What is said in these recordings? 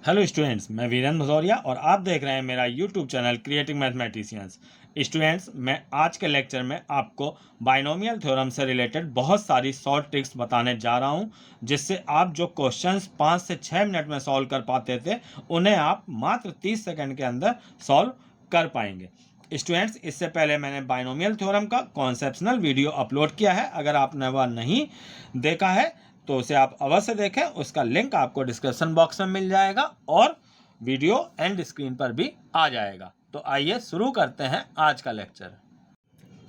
Hello students, मैं वीरेंद्र भदौरिया और आप देख रहे हैं मेरा YouTube channel creative mathematicians. Students, मैं आज के लेक्चर में आपको बाइनोमियल थ्योरम से रिलेटेड बहुत सारी शॉर्ट ट्रिक्स बताने जा रहा हूं, जिससे आप जो क्वेश्चंस 5 से 6 मिनट में सॉल्व कर पाते थे उन्हें आप मात्र 30 सेकंड के अंदर सॉल्व कर पाएंगे। स्टूडेंट्स, इससे पहले मैंने बाइनोमियल थ्योरम का कॉन्सेप्शनल वीडियो अपलोड किया है। अगर आपने वह नहीं देखा है तो उसे आप अवश्य देखें, उसका लिंक आपको डिस्क्रिप्शन बॉक्स में मिल जाएगा और वीडियो एंड स्क्रीन पर भी आ जाएगा। तो आइए शुरू करते हैं आज का लेक्चर।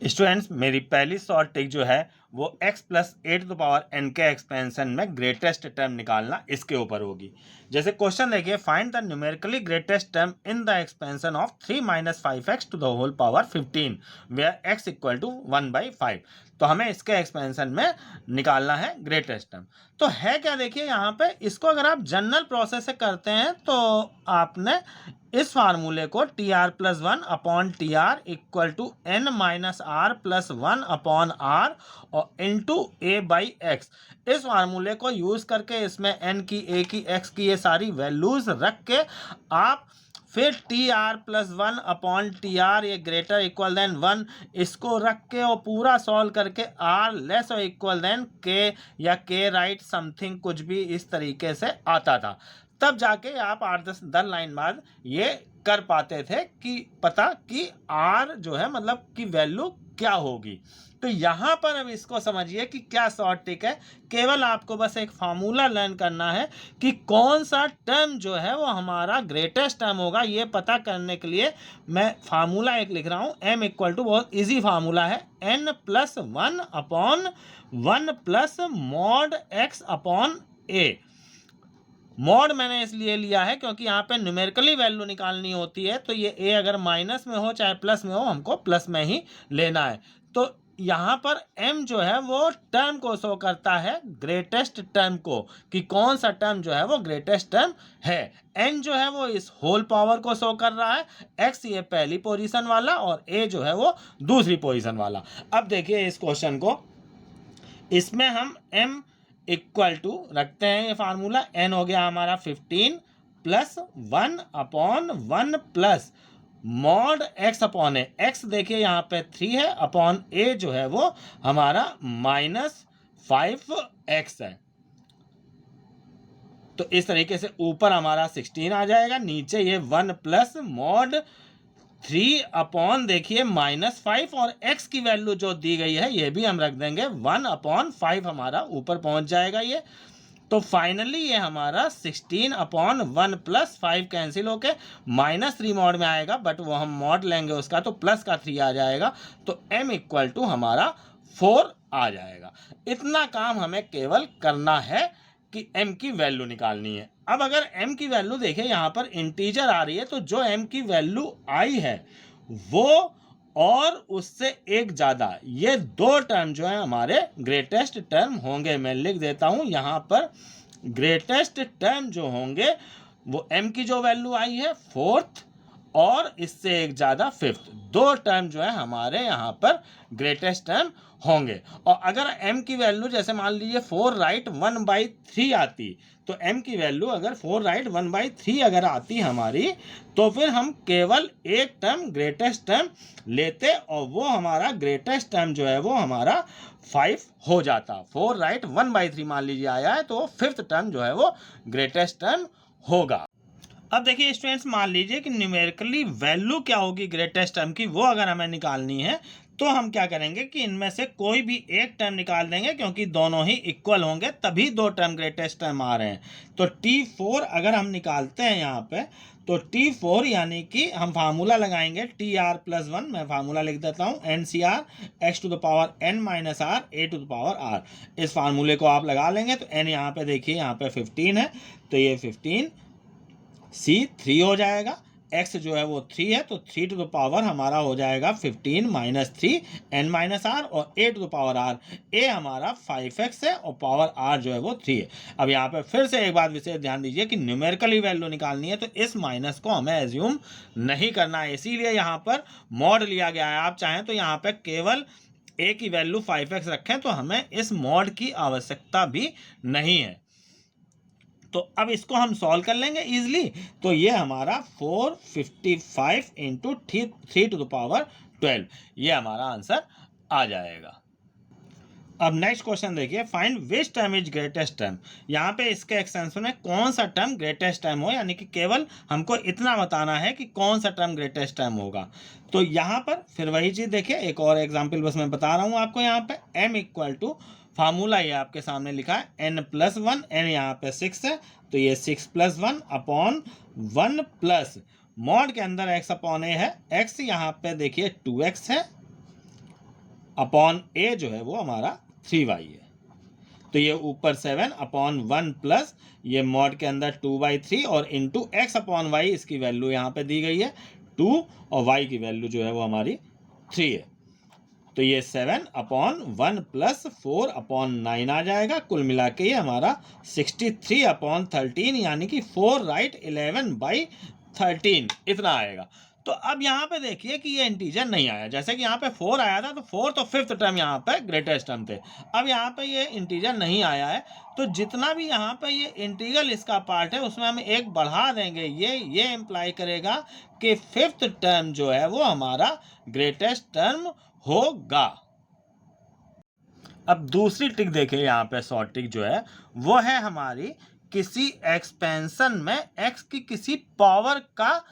स्टूडेंट्स, मेरी पहली शॉर्ट ट्रिक जो है वो x plus A to the power n के एक्सपेंशन में ग्रेटेस्ट टर्म निकालना, इसके ऊपर होगी। जैसे क्वेश्चन देखिए, find the numerically greatest term in the expansion of 3 minus 5x to the whole power 15 where x equal to 1/5। तो हमें इसके एक्सपेंशन में निकालना है ग्रेटेस्ट टर्म। तो है क्या, देखिए यहाँ पे इसको अगर आप जनरल प्रोसेस से करते हैं तो आपने इस फार्मूले को T R plus 1 upon T R equal to N minus R plus 1 upon R और इंटू ए बाई एक्स, इस फार्मूले को यूज करके इसमें एन की, ए की, एक्स की ये सारी वैल्यूज रख के आप फिर T R plus 1 upon T are ये ग्रेटर इक्वल देन 1 इसको रख के और पूरा सॉल्व करके आर लेस और इक्वल देन के या के राइट समथिंग कुछ भी इस तरीके से आता था। तब जाके आप 8-10 लाइन बाद ये कर पाते थे कि पता कि आर जो है मतलब कि वैल्यू क्या होगी। तो यहाँ पर अब इसको समझिए कि क्या शॉर्ट ट्रिक है। केवल आपको बस एक फार्मूला लर्न करना है कि कौन सा टर्म जो है वो हमारा ग्रेटेस्ट टर्म होगा। ये पता करने के लिए मैं फार्मूला एक लिख रहा हूँ, m इक्वल टू, बहुत इजी फार्मूला है, n plus 1 upon 1 plus mod x upon a। Mod मैंने इसलिए लिया है क्योंकि यहाँ पे न्यूमेरिकली वैल्यू निकालनी होती है, तो ये a अगर माइनस में हो चाहे प्लस में हो, हमको प्लस में ही लेना है। तो यहाँ पर m जो है वो टर्म को शो करता है, ग्रेटेस्ट टर्म को, कि कौन सा टर्म जो है वो ग्रेटेस्ट टर्म है। n जो है वो इस होल पावर को शो कर रहा है, x ये पहली पोजीशन वाला और a जो है वो दूसरी पोजीशन वाला। अब देखिए इस क्वेश्चन को, इसमें हम m इक्वल टू रखते हैं, ये फार्मूला n हो गया हमारा 15 plus 1 upon 1 plus mod x upon a. x देखिए यहाँ पे 3 है, अपॉन a जो है वो हमारा -5x है। तो इस तरीके से ऊपर हमारा 16 आ जाएगा, नीचे ये 1 प्लस मॉड 3 अपॉन देखिए -5 और x की वैल्यू जो दी गई है ये भी हम रख देंगे 1 अपॉन 5, हमारा ऊपर पहुंच जाएगा ये। तो फाइनली ये हमारा 16 अपॉन 1 प्लस 5 कैंसिल होके -3 मॉड में आएगा, बट वो हम मॉड लेंगे उसका तो प्लस का 3 आ जाएगा। तो m इक्वल टू हमारा 4 आ जाएगा। इतना काम हमें केवल करना है कि m की वैल्यू निकालनी है। अब अगर m की वैल्यू देखें, यहाँ पर इंटीजर आ रही है, तो जो m की वैल्यू आई है वो और उससे एक ज़्यादा, ये दो टर्म जो है हमारे ग्रेटेस्ट टर्म होंगे। मैं लिख देता हूँ यहाँ पर, ग्रेटेस्ट टर्म जो होंगे वो m की जो वैल्यू आई है 4th और इससे एक ज़्यादा 5th, दो टर्म जो है हमारे यहाँ पर ग्रेटेस्ट टर्म होंगे। और अगर m की वैल्यू जैसे मान लीजिए 4 राइट 1/3 आती, तो m की वैल्यू अगर 4 राइट 1/3 अगर आती हमारी, तो फिर हम केवल एक टर्म ग्रेटेस्ट टर्म लेते और वो हमारा ग्रेटेस्ट टर्म जो है वो हमारा 5 हो जाता। 4 राइट 1/3 मान लीजिए आया है, तो 5th टर्म जो है वो ग्रेटेस्ट टर्म होगा। अब देखिए स्टूडेंट्स, मान लीजिए कि न्यूमेरिकली वैल्यू क्या होगी ग्रेटेस्ट टर्म की, वो अगर हमें निकालनी है तो हम क्या करेंगे कि इनमें से कोई भी एक टर्म निकाल देंगे, क्योंकि दोनों ही इक्वल होंगे तभी दो टर्म ग्रेटेस्ट टर्म आ रहे हैं। तो T4 अगर हम निकालते हैं यहाँ पे, तो T4 यानी कि हम फार्मूला लगाएंगे TR प्लस 1, मैं फार्मूला लिख देता हूँ, NCR x to the power n minus r a to the power r। इस फार्मूले को आप लगा लेंगे तो n यहाँ पे देखिए यहाँ पे 15 है, तो ये 15 C3 हो जाएगा, x जो है वो 3 है, तो 3 टू द पावर हमारा हो जाएगा 15 माइनस 3 n माइनस r और a to the power r, a हमारा 5x है और पावर r जो है वो 3 है। अब यहाँ पे फिर से एक बात विशेष ध्यान दीजिए कि न्यूमेरिकली वैल्यू निकालनी है, तो इस माइनस को हमें एज्यूम नहीं करना है, इसीलिए यहाँ पर मॉड लिया गया है। आप चाहें तो यहाँ पे केवल a की वैल्यू 5x रखें, तो हमें इस मॉड की आवश्यकता भी नहीं है। तो अब इसको हम सॉल्व कर लेंगे इजीली। तो ये हमारा 455 इंटू 3 to the power 12, ये हमारा आंसर आ जाएगा। अब नेक्स्ट क्वेश्चन देखिए, find which term is greatest term. यहाँ पे इसके एक्सटेंशन में कौन सा टर्म ग्रेटेस्ट टर्म हो, यानी कि केवल हमको इतना बताना है कि कौन सा टर्म ग्रेटेस्ट टर्म होगा। तो यहाँ पर फिर वही चीज़ देखिए, एक और एग्जांपल बस मैं बता रहा हूँ आपको। यहाँ पे m इक्वल टू फार्मूला ये आपके सामने लिखा है n+1, n यहाँ पे 6 है, तो ये 6+1 अपॉन 1 प्लस मॉड के अंदर x अपॉन a है, x यहाँ पे देखिए 2x है, अपॉन a जो है वो हमारा 3y है। तो ये ऊपर 7 अपॉन 1 प्लस ये मॉड के अंदर 2/3 और इंटू x अपॉन y, इसकी वैल्यू यहाँ पे दी गई है 2 और y की वैल्यू जो है वो हमारी 3 है। तो ये 7 अपॉन 1 प्लस 4 अपॉन 9 आ जाएगा। कुल मिला के ये हमारा 63 अपॉन 13, यानी कि 4 राइट 11/13 इतना आएगा। तो अब यहाँ पे देखिए कि ये इंटीजर नहीं आया, जैसे कि यहाँ पे 4 आया था, तो 4 तो फिफ्थ टर्म यहाँ पे ग्रेटेस्ट टर्म थे। अब यहाँ पे ये इंटीजर नहीं आया है, तो जितना भी यहाँ पे ये इंटीग्रल इसका पार्ट है उसमें हम एक बढ़ा देंगे। ये इम्प्लाई करेगा कि फिफ्थ टर्म जो है वो हमारा ग्रेटेस्ट टर्म होगा। अब दूसरी ट्रिक देखिए, यहाँ पे शॉर्ट ट्रिक जो है वो है हमारी किसी एक्सपेंशन में x की किसी पावर का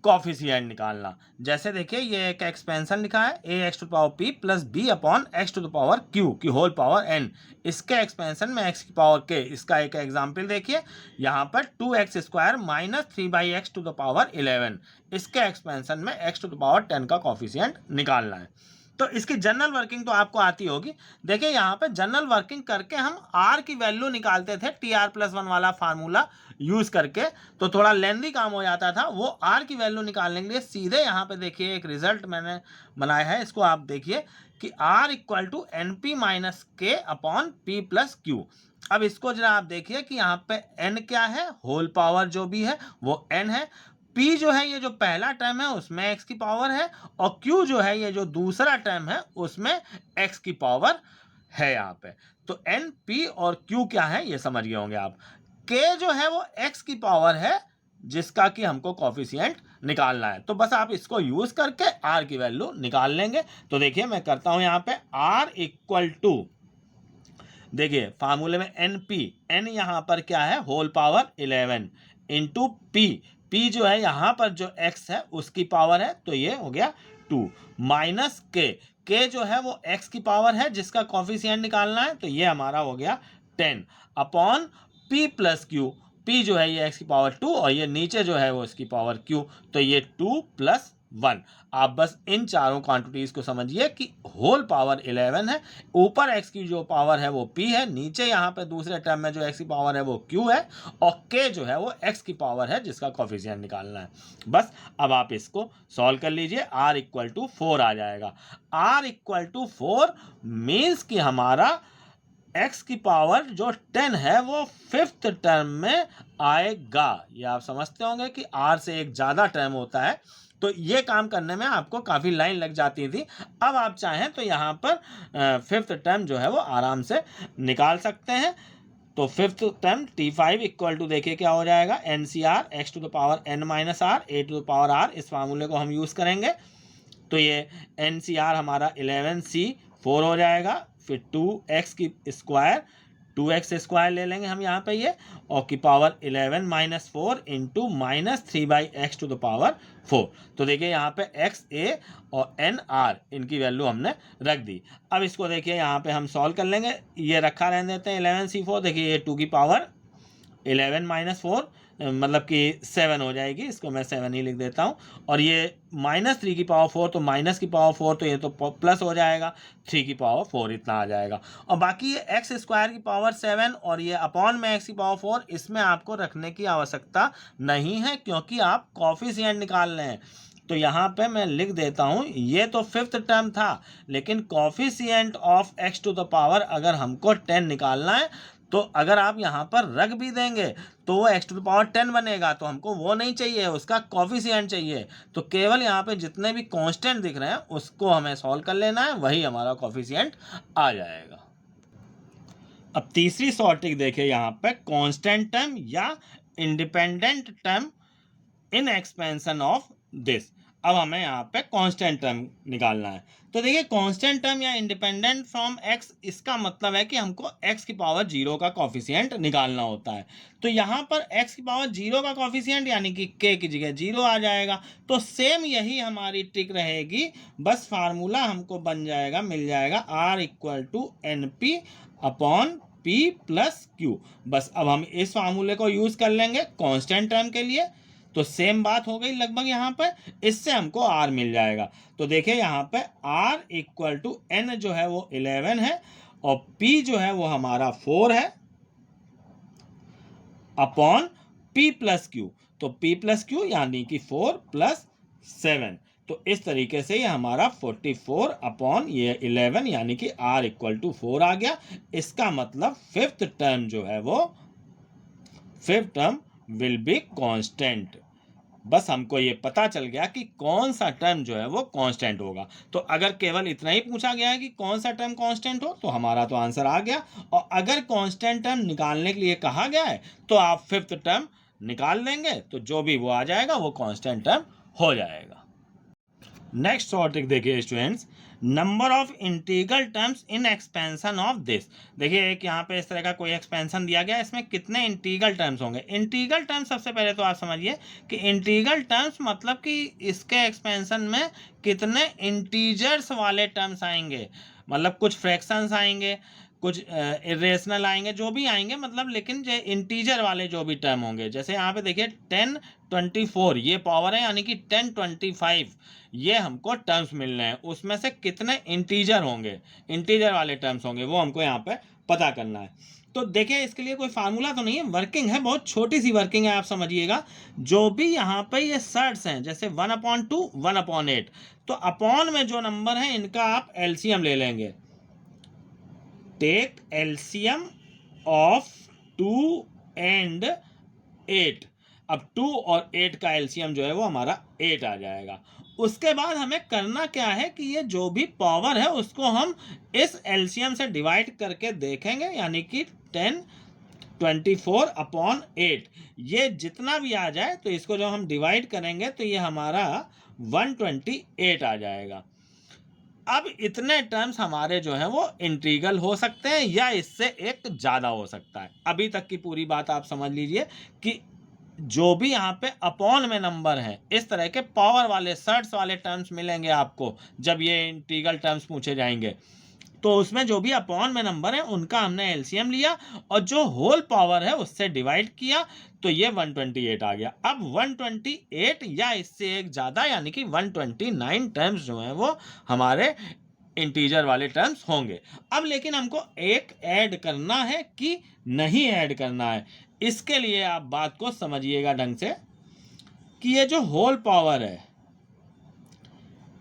कॉफिशिएंट निकालना। जैसे देखिए ये एक एक्सपेंशन लिखा है ax⁴p plus b upon x⁴q की होल पावर n। इसके एक्सपेंशन में x की पावर k, इसका एक एग्जांपल देखिए, यहाँ पर 2x² माइनस 3/x⁴11, इसके एक्सपेंशन में x⁴10 का कॉफिशिएंट निकालना है। तो इसकी जनरल वर्किंग तो आपको आती होगी। देखिए यहाँ पे जनरल वर्किंग करके हम r की वैल्यू निकालते थे tr+1 वाला फार्मूला यूज करके, तो थोड़ा लेंदी काम हो जाता था। वो r की वैल्यू निकालने के लिए सीधे यहाँ पे देखिए एक रिजल्ट मैंने बनाया है, इसको आप देखिए कि r equal to np-k upon p plus q। अब इसको जरा आप देखिए कि यहाँ पे n क्या है, होल पावर जो भी है वो n है, p जो है ये जो पहला टर्म है उसमें x की पावर है, और q जो है ये जो दूसरा टर्म है उसमें x की पावर है यहाँ पे। तो n, p और q क्या है ये समझ गए होंगे आप। k जो है वो x की पावर है जिसका कि हमको कॉफिशिएंट निकालना है, तो बस आप इसको यूज करके r की वैल्यू निकाल लेंगे। तो देखिए मैं करता हूं यहाँ पे r इक्वल टू, देखिए फार्मूले में n यहाँ पर क्या है, होल पावर 11 इंटू p जो है यहाँ पर जो x है उसकी पावर है, तो ये हो गया 2 माइनस k जो है वो x की पावर है जिसका कॉफिशिएंट निकालना है, तो ये हमारा हो गया 10 upon p plus q। p जो है ये x की पावर 2 और ये नीचे जो है वो इसकी पावर q, तो ये 2 + 1। आप बस इन चारों क्वांटिटीज को समझिए कि होल पावर 11 है, ऊपर x की जो पावर है वो p है, नीचे यहाँ पे दूसरे टर्म में जो x की पावर है वो q है, और k जो है वो x की पावर है जिसका कॉफिशिएंट निकालना है। बस अब आप इसको सॉल्व कर लीजिए, r इक्वल टू 4 आ जाएगा। r इक्वल टू 4 मीन्स कि हमारा x की पावर जो 10 है वो फिफ्थ टर्म में आएगा। ये आप समझते होंगे कि r से एक ज़्यादा टर्म होता है, तो ये काम करने में आपको काफ़ी लाइन लग जाती थी। अब आप चाहें तो यहाँ पर फिफ्थ टर्म जो है वो आराम से निकाल सकते हैं। तो fifth term t5 equal to देखिए क्या हो जाएगा, NCR x⁴n-r a⁴r, इस फार्मूले को हम यूज़ करेंगे। तो ये NCR हमारा 11c4 हो जाएगा, फिर 2x की स्क्वायर 2x² ले लेंगे हम यहाँ पे ये, और की पावर 11 - 4 इंटू -3/x⁴। तो देखिए यहाँ पे x a और n r इनकी वैल्यू हमने रख दी। अब इसको देखिए यहाँ पे हम सॉल्व कर लेंगे, ये रखा रहने देते हैं 11c4, देखिए ये 2 की पावर 11 - 4 मतलब कि 7 हो जाएगी, इसको मैं 7 ही लिख देता हूँ, और ये -3 की पावर 4, तो माइनस की पावर 4, तो ये तो प्लस हो जाएगा, 3 की पावर 4 इतना आ जाएगा। और बाकी ये x² की पावर 7 और ये अपॉन में x की पावर 4, इसमें आपको रखने की आवश्यकता नहीं है क्योंकि आप कॉफिशिएंट निकाल रहे हैं। तो यहाँ पे मैं लिख देता हूँ, ये तो फिफ्थ टर्म था, लेकिन कॉफिशिएंट ऑफ x⁴ अगर हमको 10 निकालना है, तो अगर आप यहाँ पर रख भी देंगे तो वो x⁴10 बनेगा, तो हमको वो नहीं चाहिए, उसका कॉफिशिएंट चाहिए। तो केवल यहाँ पे जितने भी कांस्टेंट दिख रहे हैं उसको हमें सॉल्व कर लेना है, वही हमारा कॉफिशिएंट आ जाएगा। अब तीसरी शॉर्ट ट्रिक देखिए यहाँ पे, कांस्टेंट टर्म या independent term in expansion of this. अब हमें यहाँ पे कांस्टेंट टर्म निकालना है। तो देखिए कांस्टेंट टर्म या इंडिपेंडेंट फ्रॉम एक्स, इसका मतलब है कि हमको एक्स की पावर 0 का कॉफिशिएंट निकालना होता है। तो यहाँ पर एक्स की पावर 0 का कॉफिशिएंट यानी कि के की जगह 0 आ जाएगा। तो सेम यही हमारी ट्रिक रहेगी, बस फार्मूला हमको बन जाएगा, मिल जाएगा R equal to N P upon P plus Q. बस अब हम इस फार्मूले को यूज़ कर लेंगे कांस्टेंट टर्म के लिए। तो सेम बात हो गई लगभग यहाँ पे, इससे हमको R मिल जाएगा। तो देखिए यहाँ पे R इक्वल टू N जो है वो 11 है और P जो है वो हमारा 4 है अपॉन P प्लस क्यू। तो P प्लस क्यू यानी कि 4 प्लस 7। तो इस तरीके से ये हमारा 44 अपॉन ये 11 यानी कि R इक्वल टू 4 आ गया। इसका मतलब fifth term will be constant. बस हमको ये पता चल गया कि कौन सा टर्म जो है वो कांस्टेंट होगा। तो अगर केवल इतना ही पूछा गया है कि कौन सा टर्म कांस्टेंट हो तो हमारा तो आंसर आ गया। और अगर कांस्टेंट टर्म निकालने के लिए कहा गया है तो आप फिफ्थ टर्म निकाल लेंगे, तो जो भी वो आ जाएगा वो कांस्टेंट टर्म हो जाएगा। नेक्स्ट शॉर्ट ट्रिक देखिए students, number of integral terms in expansion of this. देखिए एक यहाँ पे इस तरह का कोई एक्सपेंशन दिया गया है, इसमें कितने इंटीग्रल टर्म्स होंगे। इंटीग्रल टर्म्स सबसे पहले तो आप समझिए कि इंटीग्रल टर्म्स मतलब कि इसके एक्सपेंशन में कितने इंटीजर्स वाले टर्म्स आएंगे, मतलब कुछ फ्रैक्शंस आएंगे, कुछ इरेशनल आएंगे, जो भी आएंगे मतलब, लेकिन जो इंटीजर वाले जो भी टर्म होंगे, जैसे यहाँ पे देखिए 10 24 ये पावर है यानी कि 10 25 ये हमको टर्म्स मिल रहे हैं, उसमें से कितने इंटीजर होंगे, इंटीजर वाले टर्म्स होंगे, वो हमको यहाँ पे पता करना है। तो देखिए इसके लिए कोई फार्मूला तो नहीं है, वर्किंग है, बहुत छोटी सी वर्किंग है, आप समझिएगा। जो भी यहाँ पे ये सर्ट्स हैं जैसे 1/2 1/8, तो अपॉन में जो नंबर है इनका आप एलसीएम ले लेंगे। Take LCM of 2 and 8। अब 2 और 8 का एलसीएम जो है वो हमारा 8 आ जाएगा। उसके बाद हमें करना क्या है कि ये जो भी पावर है उसको हम इस एलसीएम से डिवाइड करके देखेंगे, यानी कि 10 24 अपॉन 8 ये जितना भी आ जाए तो इसको जब हम डिवाइड करेंगे तो ये हमारा 128 आ जाएगा। अब इतने टर्म्स हमारे जो हैं वो इंटीग्रल हो सकते हैं या इससे एक ज़्यादा हो सकता है। अभी तक की पूरी बात आप समझ लीजिए कि जो भी यहाँ पे अपॉन में नंबर है, इस तरह के पावर वाले सर्ट्स वाले टर्म्स मिलेंगे आपको जब ये इंटीग्रल टर्म्स पूछे जाएंगे, तो उसमें जो भी अपॉन में नंबर है उनका हमने एलसीएम लिया और जो होल पावर है उससे डिवाइड किया, तो ये 128 आ गया। अब 128 या इससे एक ज़्यादा यानी कि 129 टर्म्स जो हैं वो हमारे इंटीजर वाले टर्म्स होंगे। अब लेकिन हमको एक ऐड करना है कि नहीं ऐड करना है, इसके लिए आप बात को समझिएगा ढंग से कि ये जो होल पावर है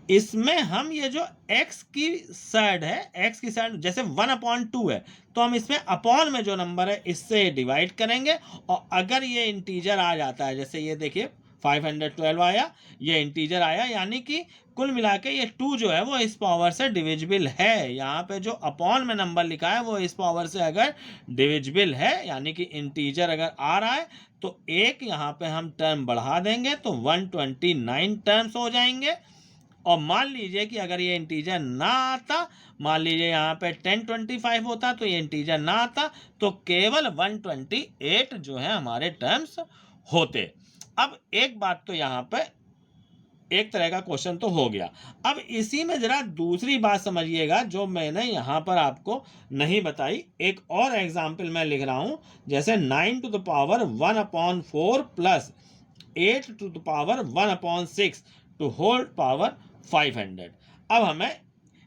इसमें हम ये जो x की साइड है, x की साइड जैसे 1/2 है, तो हम इसमें अपॉन में जो नंबर है इससे डिवाइड करेंगे। और अगर ये इंटीजर आ जाता है, जैसे ये देखिए 512 आया, ये इंटीजर आया, यानी कि कुल मिला के ये 2 जो है वो इस पावर से डिविजिबल है। यहाँ पे जो अपॉन में नंबर लिखा है वो इस पावर से अगर डिविजिबल है यानी कि इंटीजर अगर आ रहा है तो एक यहाँ पे हम टर्म बढ़ा देंगे तो 129 टर्म्स हो जाएंगे। और मान लीजिए कि अगर ये इंटीजर ना आता, मान लीजिए यहाँ पे 1025 होता तो ये इंटीजर ना आता, तो केवल 128 जो है हमारे टर्म्स होते। अब एक बात तो यहाँ पे एक तरह का क्वेश्चन तो हो गया। अब इसी में जरा दूसरी बात समझिएगा जो मैंने यहाँ पर आपको नहीं बताई। एक और एग्जाम्पल मैं लिख रहा हूँ, जैसे 9 to the power 1/4 plus 8 to the power 1/6 to whole power 500। अब हमें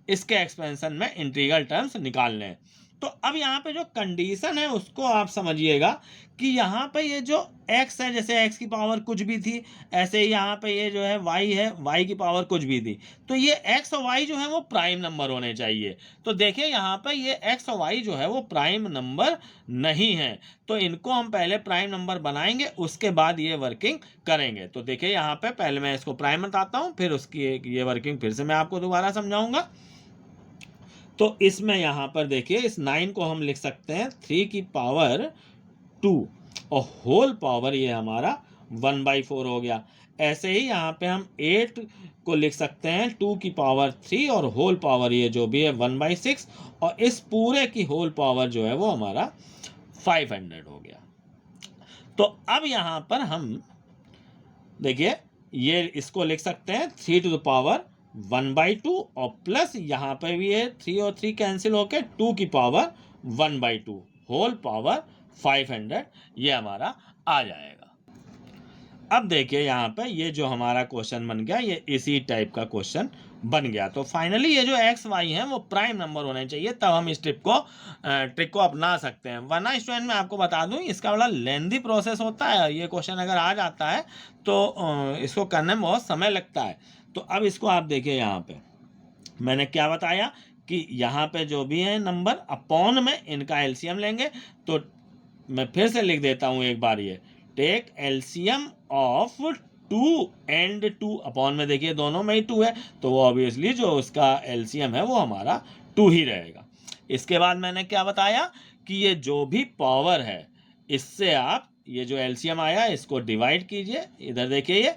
इसके एक्सपेंशन में इंटीग्रल टर्म्स निकालने हैं। तो अब यहाँ पे जो कंडीशन है उसको आप समझिएगा कि यहाँ पे ये जो x है, जैसे x की पावर कुछ भी थी, ऐसे ही यहाँ पे ये जो है y है, y की पावर कुछ भी थी, तो ये x और y जो है वो प्राइम नंबर होने चाहिए। तो देखिए यहाँ पे ये x और y जो है वो प्राइम नंबर नहीं है, तो इनको हम पहले प्राइम नंबर बनाएंगे, उसके बाद ये वर्किंग करेंगे। तो देखिए यहाँ पे पहले मैं इसको प्राइम बताता हूँ, फिर उसकी ये वर्किंग फिर से मैं आपको दोबारा समझाऊंगा। तो इसमें यहाँ पर देखिए इस 9 को हम लिख सकते हैं 3 की पावर 2 और होल पावर ये हमारा 1/4 हो गया। ऐसे ही यहाँ पे हम 8 को लिख सकते हैं 2 की पावर 3 और होल पावर ये जो भी है 1/6 और इस पूरे की होल पावर जो है वो हमारा 500 हो गया। तो अब यहाँ पर हम देखिए ये इसको लिख सकते हैं 3 टू द पावर 1/2 और प्लस यहाँ पे भी है 3 और 3 कैंसिल होके 2 की पावर 1/2 होल पावर 500 ये हमारा आ जाएगा। अब देखिए यहाँ पे ये जो हमारा क्वेश्चन बन गया ये इसी टाइप का क्वेश्चन बन गया। तो फाइनली ये जो एक्स वाई हैं वो प्राइम नंबर होने चाहिए, तब हम इस ट्रिक को अपना सकते हैं। वरना स्टूडेंट मैं आपको बता दूं इसका बड़ा लेंदी प्रोसेस होता है। ये क्वेश्चन अगर आ जाता है तो इसको करने में बहुत समय लगता है। तो अब इसको आप देखिए यहाँ पे मैंने क्या बताया कि यहाँ पे जो भी है नंबर अपॉन में इनका एलसीएम लेंगे। तो मैं फिर से लिख देता हूँ एक बार, ये take LCM of 2 and 2 upon में देखिए दोनों में ही 2 है तो वो ऑब्वियसली जो उसका एलसीएम है वो हमारा 2 ही रहेगा। इसके बाद मैंने क्या बताया कि ये जो भी पावर है इससे आप ये जो एलसीएम आया इसको डिवाइड कीजिए। इधर देखिए ये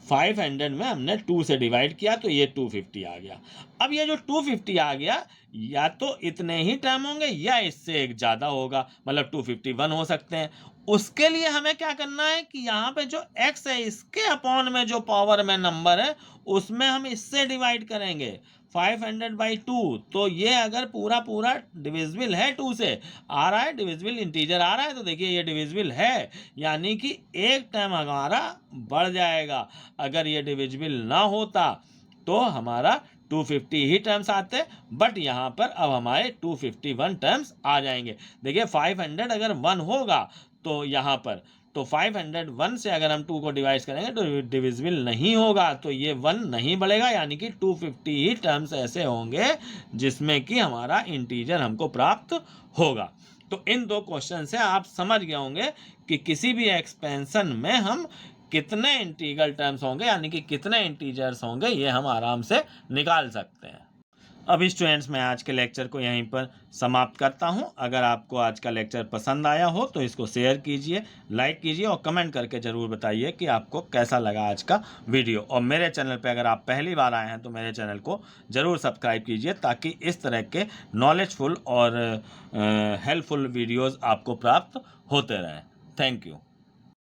500 में हमने 2 से डिवाइड किया तो ये 250 आ गया। अब ये जो 250 आ गया या तो इतने ही टर्म होंगे या इससे एक ज़्यादा होगा, मतलब 251 हो सकते हैं। उसके लिए हमें क्या करना है कि यहाँ पे जो x है इसके अपॉन में जो पावर में नंबर है उसमें हम इससे डिवाइड करेंगे 500/2। तो ये अगर पूरा पूरा डिविजिबल है 2 से आ रहा है, डिविजिबल इंटीजर आ रहा है, तो देखिए ये डिविजिबल है यानी कि एक टर्म हमारा बढ़ जाएगा। अगर ये डिविजिबल ना होता तो हमारा 250 ही टर्म्स आते, बट यहाँ पर अब हमारे 251 टर्म्स आ जाएंगे। देखिए 500 अगर 1 होगा तो यहाँ पर तो 501 से अगर हम 2 को डिवाइड करेंगे तो डिविजिबल नहीं होगा, तो ये 1 नहीं बढ़ेगा यानी कि 250 ही टर्म्स ऐसे होंगे जिसमें कि हमारा इंटीजर हमको प्राप्त होगा। तो इन दो क्वेश्चन से आप समझ गए होंगे कि किसी भी एक्सपेंशन में हम कितने इंटीग्रल टर्म्स होंगे यानी कि कितने इंटीजर्स होंगे ये हम आराम से निकाल सकते हैं। अब स्टूडेंट्स मैं आज के लेक्चर को यहीं पर समाप्त करता हूं। अगर आपको आज का लेक्चर पसंद आया हो तो इसको शेयर कीजिए, लाइक कीजिए और कमेंट करके ज़रूर बताइए कि आपको कैसा लगा आज का वीडियो। और मेरे चैनल पे अगर आप पहली बार आए हैं तो मेरे चैनल को ज़रूर सब्सक्राइब कीजिए ताकि इस तरह के नॉलेजफुल और हेल्पफुल वीडियोज़ आपको प्राप्त होते रहें। Thank you.